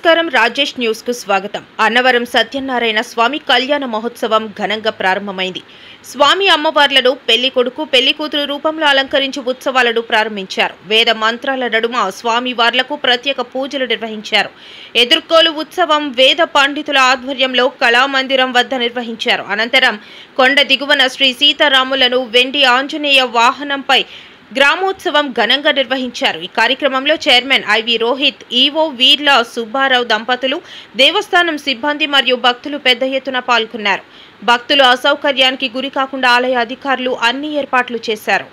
నమస్కారం రాజేష్ న్యూస్ కు స్వాగతం. అన్నవరం సత్యనారాయణ స్వామి కళ్యాణ మహోత్సవం ఘనంగా ప్రారంభమైంది. స్వామి అమ్మవార్లను పెళ్లి కొడుకు పెళ్లి కూతురు రూపంలో అలంకరించి ఉత్సవాలను ప్రారంభించారు. వేద మంత్రాల నడుమ స్వామి వార్లకు ప్రత్యేక పూజలు నిర్వహించారు. ఎదుర్కోలు ఉత్సవం వేద పండితుల ఆధ్వర్యంలో కళామందిరం వద్ద నిర్వహించారు. అనంతరం కొండ దిగువన శ్రీ సీతారాములను వెండి ఆంజనేయ వాహనంపై గ్రామోత్సవం ఘనంగా నిర్వహించారు. ఈ కార్యక్రమంలో chairman IV Rohit, EO Veerla Subbarao దంపతులు, దేవస్థానం సిబ్బంది మరియు భక్తులు పెద్ద ఎత్తున పాల్గొన్నారు. భక్తులు అసౌకర్యానికి గురి కాకుండా ఆలయ అధికారులు అన్ని ఏర్పాట్లు చేశారు.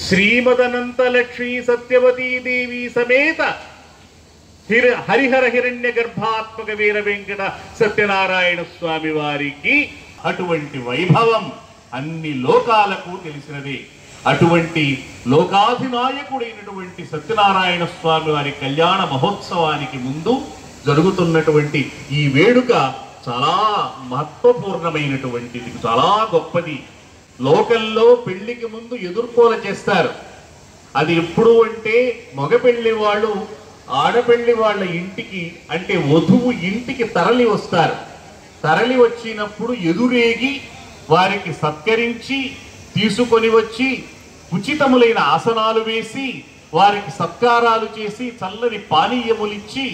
श्रीमदनंत लक्ष्मी सत्यवती देवी समेत हरिहर हिरण्य गर्भात्मक वीर वेंकट सत्यनारायण स्वामी वारिकी अटुवंटि वैभवं अन्नि लोकाలకు తెలిసినదే. అటువంటి లోకాధినాయకుడైనటువంటి సత్యనారాయణ స్వామి వారి కళ్యాణ మహోత్సవానికి ముందు జరుగుతున్నటువంటి ఈ వేడుక చాలా మహత్వపూర్ణమైనటువంటిది, చాలా గొప్పది. లోకల్లో పెళ్లికి ముందు ఎదుర్కోలు చేస్తారు. అది ఎప్పుడు అంటే మగ పెళ్లి వాళ్ళు ఆడపెళ్లి వాళ్ళ ఇంటికి అంటే వధువు ఇంటికి తరలి వస్తారు. తరలి వచ్చినప్పుడు ఎదురేగి వారికి సత్కరించి తీసుకొని వచ్చి ఉచితములైన ఆసనాలు వేసి వారికి సత్కారాలు చేసి చల్లని పానీయములిచ్చి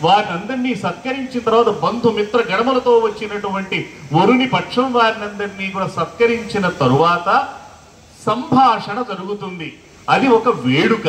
వారినందరినీ సత్కరించిన తర్వాత బంధుమిత్ర గణములతో వచ్చినటువంటి వరుని పక్షం వారినందరినీ కూడా సత్కరించిన తరువాత సంభాషణ జరుగుతుంది. అది ఒక వేడుక.